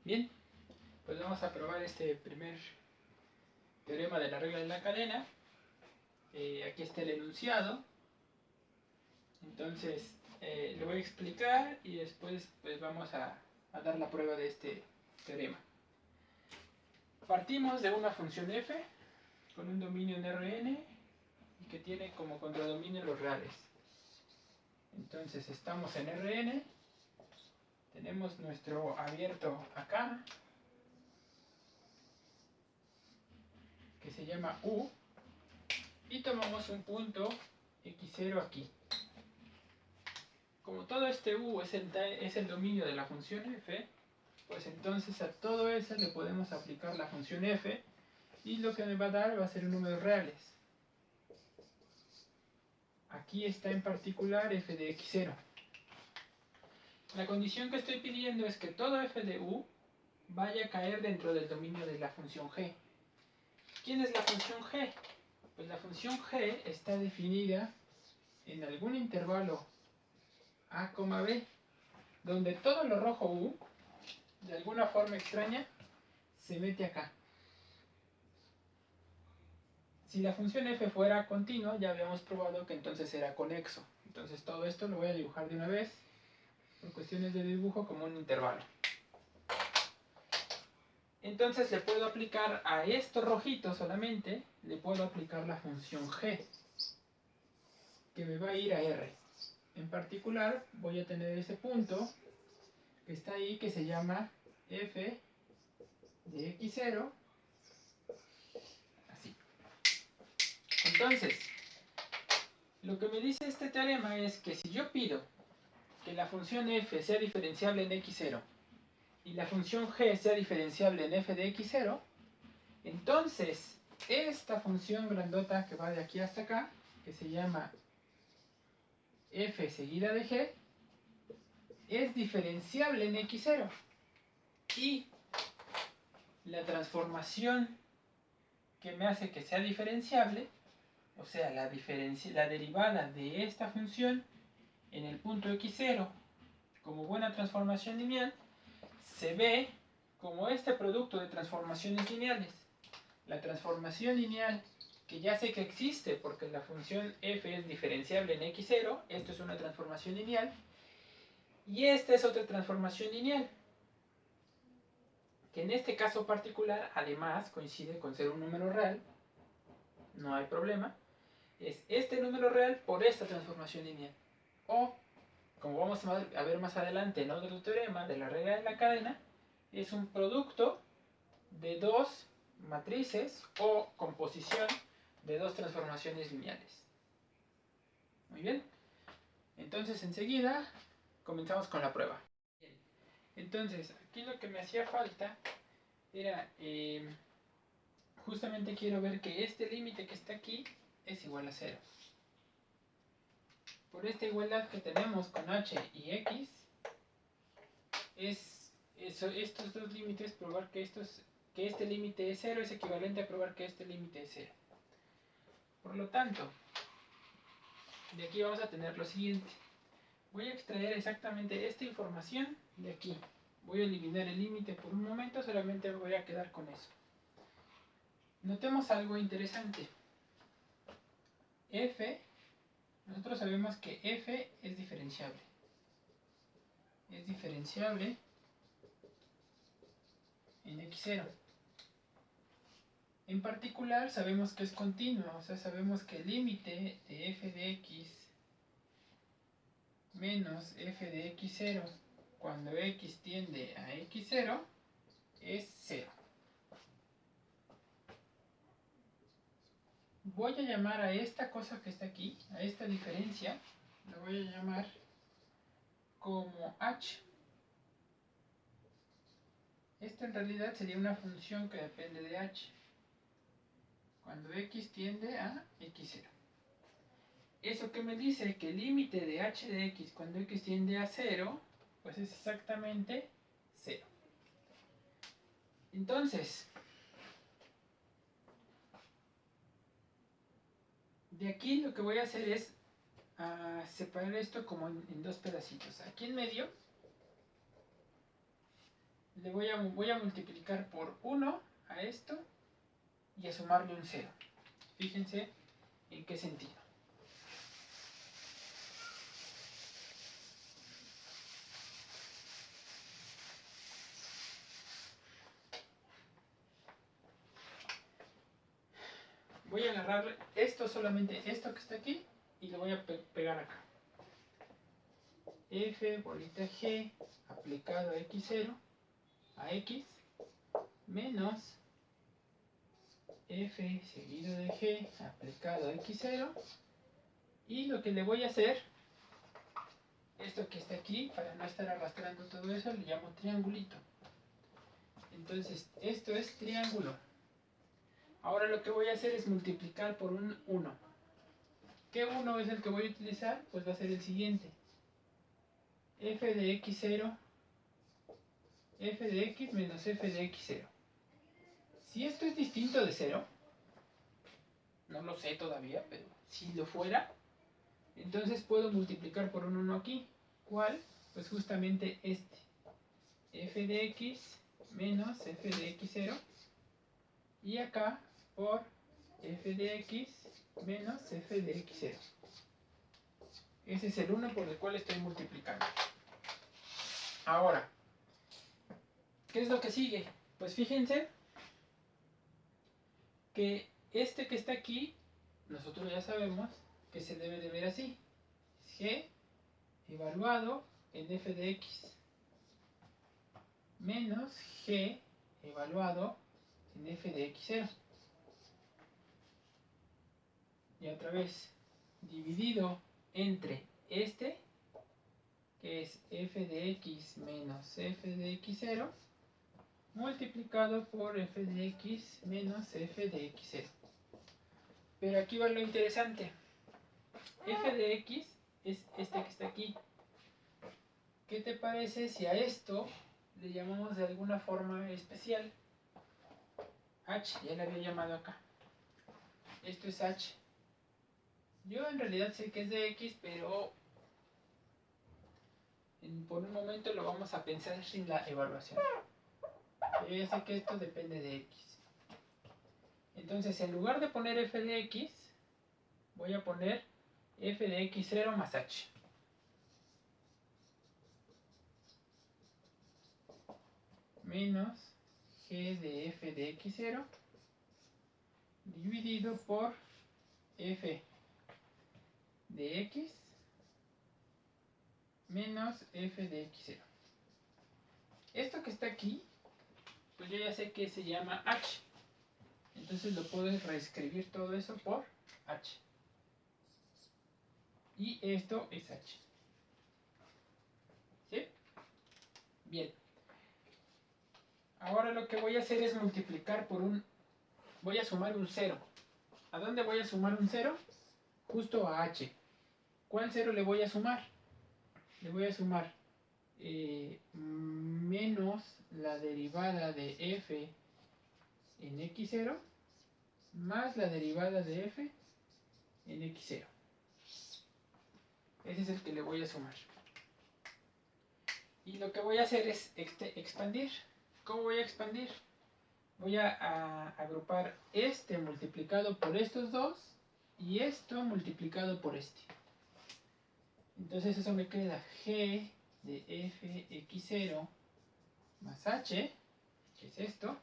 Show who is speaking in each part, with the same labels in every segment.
Speaker 1: Bien, pues vamos a probar este primer teorema de la regla de la cadena. Aquí está el enunciado. Entonces lo voy a explicar y después pues vamos a dar la prueba de este teorema. Partimos de una función f con un dominio en Rn y que tiene como contradominio los reales. Entonces estamos en Rn, tenemos nuestro abierto acá, que se llama U, y tomamos un punto x0 aquí. Como todo este U es el dominio de la función f, pues entonces a todo eso le podemos aplicar la función f, y lo que me va a dar va a ser números reales. Aquí está en particular f de x0. La condición que estoy pidiendo es que todo f de u vaya a caer dentro del dominio de la función g. ¿Quién es la función g? Pues la función g está definida en algún intervalo a, b, donde todo lo rojo u, de alguna forma extraña, se mete acá. Si la función f fuera continua, ya habíamos probado que entonces era conexo. Entonces todo esto lo voy a dibujar de una vez, por cuestiones de dibujo, como un intervalo. Entonces le puedo aplicar a esto rojito solamente, le puedo aplicar la función g, que me va a ir a r. En particular voy a tener ese punto que está ahí, que se llama f de x0, así. Entonces, lo que me dice este teorema es que si yo pido que la función f sea diferenciable en x0 y la función g sea diferenciable en f de x0, entonces esta función grandota que va de aquí hasta acá, que se llama f seguida de g, es diferenciable en x0, y la transformación que me hace que sea diferenciable, o sea, la derivada de esta función en el punto x0 como buena transformación lineal, se ve como este producto de transformaciones lineales. La transformación lineal, que ya sé que existe porque la función f es diferenciable en x0, esto es una transformación lineal, y esta es otra transformación lineal, que en este caso particular además coincide con ser un número real, no hay problema, es este número real por esta transformación lineal. O, como vamos a ver más adelante en otro teorema de la regla de la cadena, es un producto de dos matrices o composición de dos transformaciones lineales. Muy bien, entonces enseguida comenzamos con la prueba. Bien. Entonces, aquí lo que me hacía falta era, justamente quiero ver que este límite que está aquí es igual a 0. Por esta igualdad que tenemos con h y x, estos dos límites, probar que este límite es 0 es equivalente a probar que este límite es 0. Por lo tanto, de aquí vamos a tener lo siguiente. Voy a extraer exactamente esta información de aquí. Voy a eliminar el límite por un momento, solamente me voy a quedar con eso. Notemos algo interesante. F, nosotros sabemos que f es diferenciable. Es diferenciable en x0. En particular sabemos que es continua, o sea, sabemos que el límite de f de x menos f de x0 cuando x tiende a x0 es 0. Voy a llamar a esta cosa que está aquí, a esta diferencia, la voy a llamar como h. Esta en realidad sería una función que depende de h cuando x tiende a x0. Eso que me dice que el límite de h de x cuando x tiende a 0, pues es exactamente 0. Entonces, de aquí lo que voy a hacer es separar esto como en dos pedacitos. Aquí en medio voy a multiplicar por 1 a esto y a sumarle un 0. Fíjense en qué sentido. Voy a agarrar esto, solamente esto que está aquí, y lo voy a pegar acá. F bolita G aplicado a x0 a x menos F seguido de G aplicado a x0, y lo que le voy a hacer, esto que está aquí, para no estar arrastrando todo eso, le llamo triangulito. Entonces esto es triángulo. Ahora lo que voy a hacer es multiplicar por un 1. ¿Qué 1 es el que voy a utilizar? Pues va a ser el siguiente. F de x0, f de x menos f de x0. Si esto es distinto de 0, no lo sé todavía, pero si lo fuera, entonces puedo multiplicar por un 1 aquí. ¿Cuál? Pues justamente este. F de x menos f de x0. Y acá por f de x menos f de x0. Ese es el 1 por el cual estoy multiplicando. Ahora, ¿qué es lo que sigue? Pues fíjense que este que está aquí, nosotros ya sabemos que se debe de ver así. G evaluado en f de x menos G evaluado en f de x0. Y otra vez, dividido entre este, que es f de x menos f de x0, multiplicado por f de x menos f de x0. Pero aquí va lo interesante. F de x es este que está aquí. ¿Qué te parece si a esto le llamamos de alguna forma especial? H, ya le había llamado acá. Esto es H. Yo en realidad sé que es de x, pero por un momento lo vamos a pensar sin la evaluación. Yo ya sé que esto depende de x. Entonces, en lugar de poner f de x, voy a poner f de x0 más h. Menos g de f de x0 dividido por f de x menos f de x0. Esto que está aquí, pues yo ya sé que se llama h. Entonces lo puedo reescribir todo eso por h. Y esto es h. ¿Sí? Bien. Ahora lo que voy a hacer es multiplicar por un... Voy a sumar un 0. ¿A dónde voy a sumar un 0? Justo a h. ¿Cuál 0 le voy a sumar? Le voy a sumar menos la derivada de f en x0 más la derivada de f en x0. Ese es el que le voy a sumar. Y lo que voy a hacer es expandir. ¿Cómo voy a expandir? Voy a agrupar este multiplicado por estos dos y esto multiplicado por este. Entonces eso me queda g de f x0 más h, que es esto,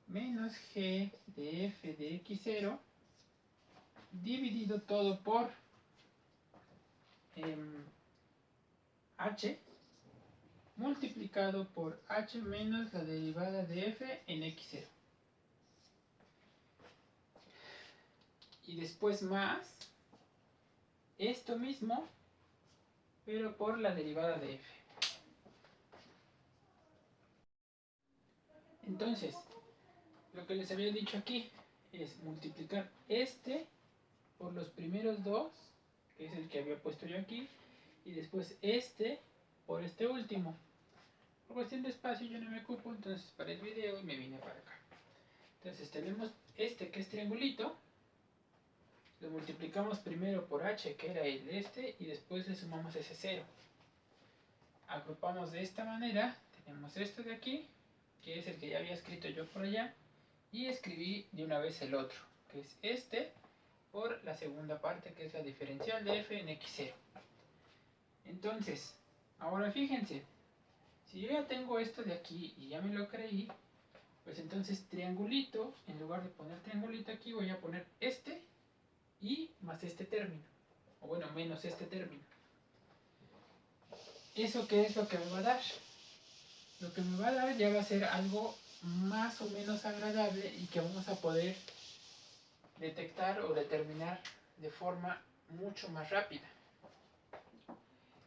Speaker 1: menos g de f de x0 dividido todo por h multiplicado por h menos la derivada de f en x0. Y después más esto mismo, pero por la derivada de f. Entonces, lo que les había dicho aquí es multiplicar este por los primeros dos, que es el que había puesto yo aquí, y después este por este último. Por cuestión de espacio yo no me ocupo, entonces para el video y me vine para acá. Entonces tenemos este que es triangulito, lo multiplicamos primero por h, que era el de este, y después le sumamos ese 0. Agrupamos de esta manera, tenemos esto de aquí, que es el que ya había escrito yo por allá, y escribí de una vez el otro, que es este, por la segunda parte, que es la diferencial de f en x0. Entonces, ahora fíjense, si yo ya tengo esto de aquí y ya me lo creí, pues entonces triangulito, en lugar de poner triangulito aquí, voy a poner este y más este término, o bueno, menos este término. ¿Eso qué es lo que me va a dar? Lo que me va a dar ya va a ser algo más o menos agradable y que vamos a poder detectar o determinar de forma mucho más rápida.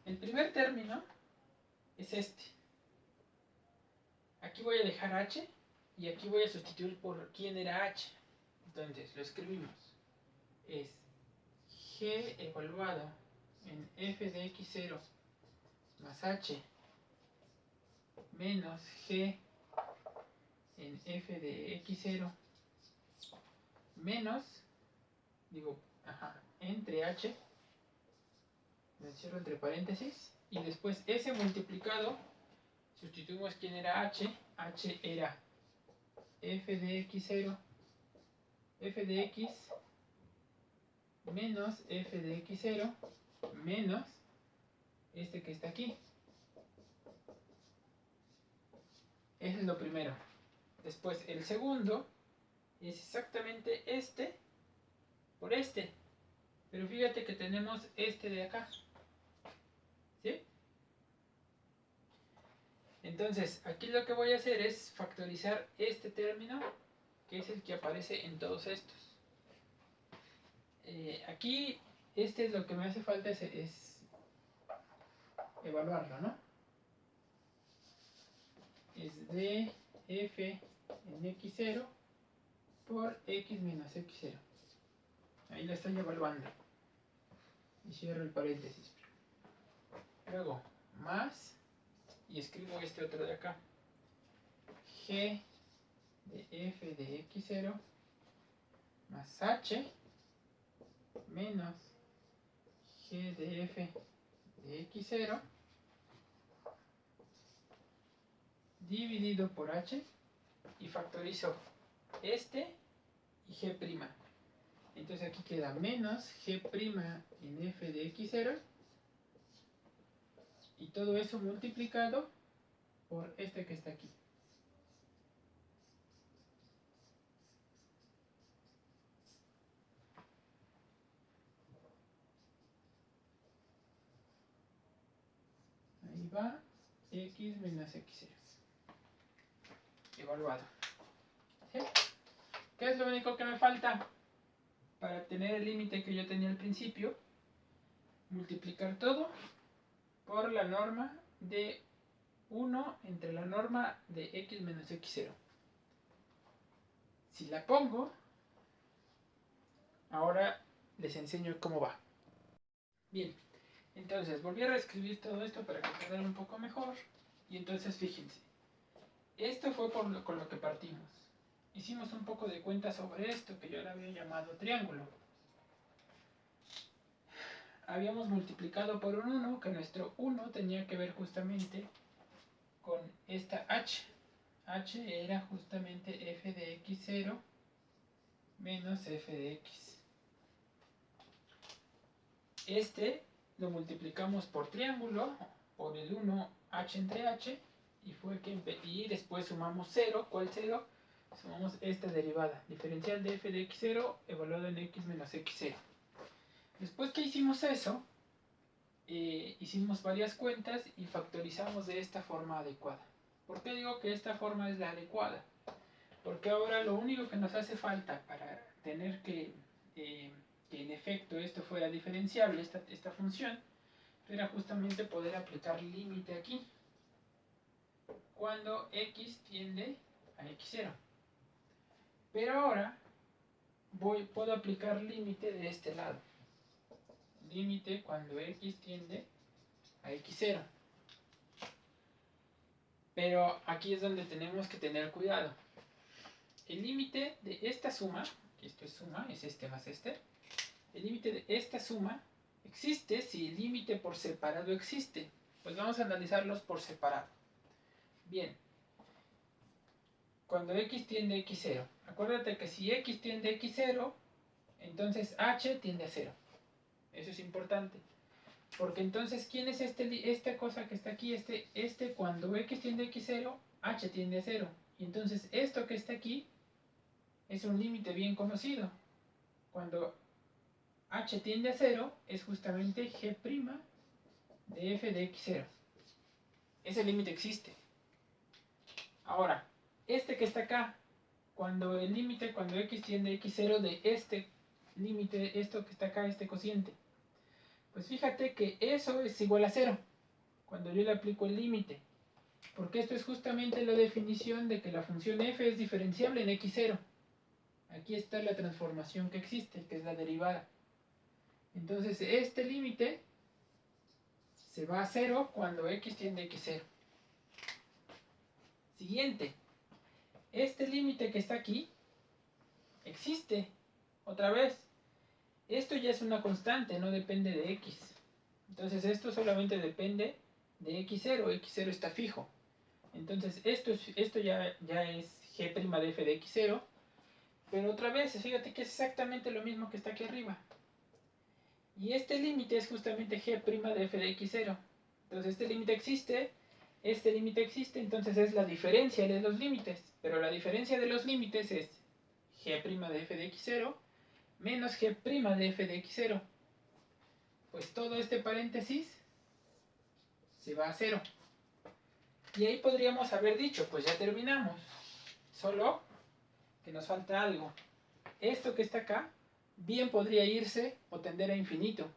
Speaker 1: El primer término es este. Aquí voy a dejar h y aquí voy a sustituir por quién era h. Entonces lo escribimos. Es g evaluado en f de x0 más h menos g en f de x0 menos, entre h, lo encierro entre paréntesis, y después s multiplicado, sustituimos quién era h, h era f de x0, f de x menos f de x0 menos este que está aquí. Ese es lo primero. Después el segundo es exactamente este por este. Pero fíjate que tenemos este de acá. ¿Sí? Entonces, aquí lo que voy a hacer es factorizar este término, que es el que aparece en todos estos. Aquí, este es lo que me hace falta, es evaluarlo, ¿no? Es de f en x0 por x menos x0. Ahí lo estoy evaluando. Y cierro el paréntesis. Luego, más, y escribo este otro de acá. G de f de x0 más h menos g de f de x0 dividido por h, y factorizo este y g'. Entonces aquí queda menos g' en f de x0 y todo eso multiplicado por este que está aquí. Ahí va x menos x0 evaluado. ¿Sí? ¿Qué es lo único que me falta? Para obtener el límite que yo tenía al principio, multiplicar todo por la norma de 1 entre la norma de x menos x0. Si la pongo, ahora les enseño cómo va. Bien, entonces volví a reescribir todo esto para que quedara un poco mejor. Y entonces fíjense, esto fue con lo que partimos. Hicimos un poco de cuenta sobre esto que yo le había llamado triángulo. Habíamos multiplicado por un 1, que nuestro 1 tenía que ver justamente con esta h. H era justamente f de x0 menos f de x. Este lo multiplicamos por triángulo, por el 1 h entre h, y después sumamos 0. ¿Cuál 0? Sumamos esta derivada, diferencial de f de x0 evaluado en x menos x0. Después que hicimos eso, hicimos varias cuentas y factorizamos de esta forma adecuada. ¿Por qué digo que esta forma es la adecuada? Porque ahora lo único que nos hace falta para tener que en efecto esto fuera diferenciable, esta función, era justamente poder aplicar límite aquí cuando x tiende a x0. Pero ahora puedo aplicar límite de este lado. Límite cuando x tiende a x0. Pero aquí es donde tenemos que tener cuidado. El límite de esta suma, que esto es suma, es este más este, el límite de esta suma existe si el límite por separado existe. Pues vamos a analizarlos por separado. Bien, cuando x tiende a x0. Acuérdate que si x tiende a x0, entonces h tiende a 0. Eso es importante. Porque entonces, ¿quién es esta cosa que está aquí? Cuando x tiende a x0, h tiende a 0. Y entonces esto que está aquí es un límite bien conocido. Cuando h tiende a 0 es justamente g' de f de x0. Ese límite existe. Ahora, este que está acá, cuando x tiende a x0 de este límite, esto que está acá, este cociente, pues fíjate que eso es igual a 0 cuando yo le aplico el límite, porque esto es justamente la definición de que la función f es diferenciable en x0. Aquí está la transformación que existe, que es la derivada. Entonces este límite se va a 0 cuando x tiende a x0. Siguiente, este límite que está aquí existe. Otra vez, esto ya es una constante, no depende de x. Entonces esto solamente depende de x0. x0 está fijo. Entonces esto ya es g' de f de x0. Pero otra vez, fíjate que es exactamente lo mismo que está aquí arriba. Y este límite es justamente g' de f de x0. Entonces este límite existe, entonces es la diferencia de los límites. Pero la diferencia de los límites es g' de f de x0 menos g' de f de x0. Pues todo este paréntesis se va a 0. Y ahí podríamos haber dicho, pues ya terminamos. Solo que nos falta algo. Esto que está acá bien podría irse o tender a infinito.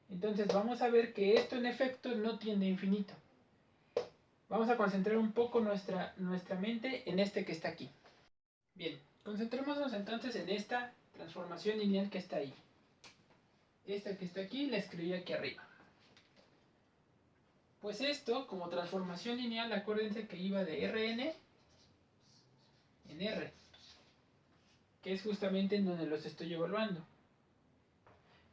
Speaker 1: Entonces vamos a ver que esto en efecto no tiende a infinito. Vamos a concentrar un poco nuestra mente en este que está aquí. Bien, concentrémonos entonces en esta transformación lineal que está ahí. Esta que está aquí la escribí aquí arriba. Pues esto, como transformación lineal, acuérdense que iba de Rn en R, que es justamente en donde los estoy evaluando.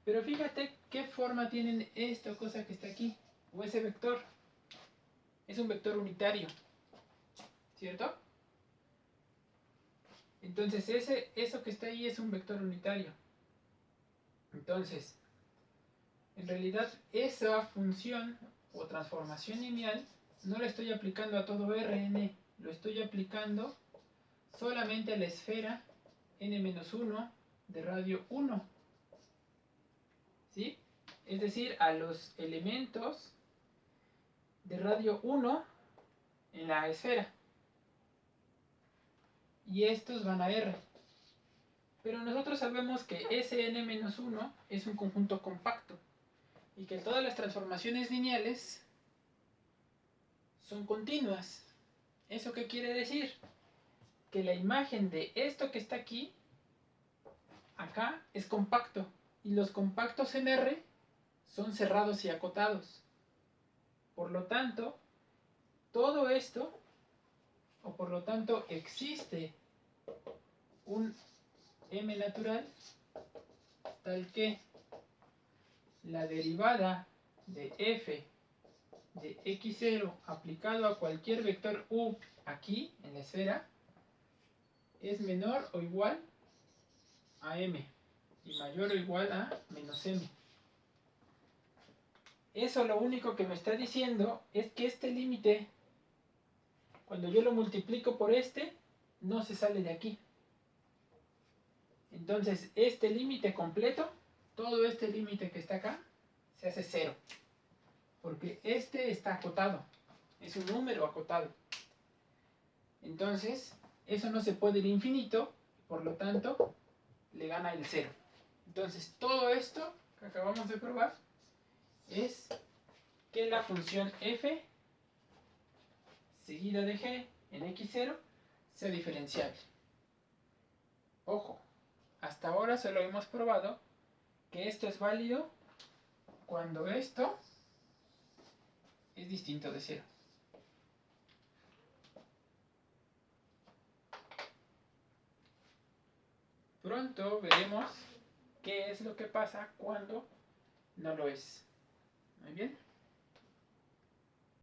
Speaker 1: Pero fíjate qué forma tienen esta cosa que está aquí, o ese vector. Es un vector unitario, ¿cierto? Entonces eso que está ahí es un vector unitario. Entonces, en realidad esa función o transformación lineal no la estoy aplicando a todo Rn, lo estoy aplicando solamente a la esfera n-1 de radio 1. ¿Sí? Es decir, a los elementos de radio 1 en la esfera. Y estos van a R. Pero nosotros sabemos que ese n-1 es un conjunto compacto y que todas las transformaciones lineales son continuas. ¿Eso qué quiere decir? Que la imagen de esto que está aquí, acá, es compacto. Y los compactos en R son cerrados y acotados. Por lo tanto, todo esto, o por lo tanto existe un M natural tal que la derivada de f de x0 aplicado a cualquier vector u aquí en la esfera es menor o igual a m y mayor o igual a menos m. Eso lo único que me está diciendo es que este límite, cuando yo lo multiplico por no se sale de aquí. Entonces este límite completo, todo este límite que está acá, se hace 0. Porque este está acotado, es un número acotado. Entonces, eso no se puede ir infinito, por lo tanto, le gana el 0. Entonces, todo esto que acabamos de probar es que la función f seguida de g en x0 sea diferenciable. Ojo, hasta ahora solo hemos probado que esto es válido cuando esto es distinto de 0. Pronto veremos qué es lo que pasa cuando no lo es. Muy bien.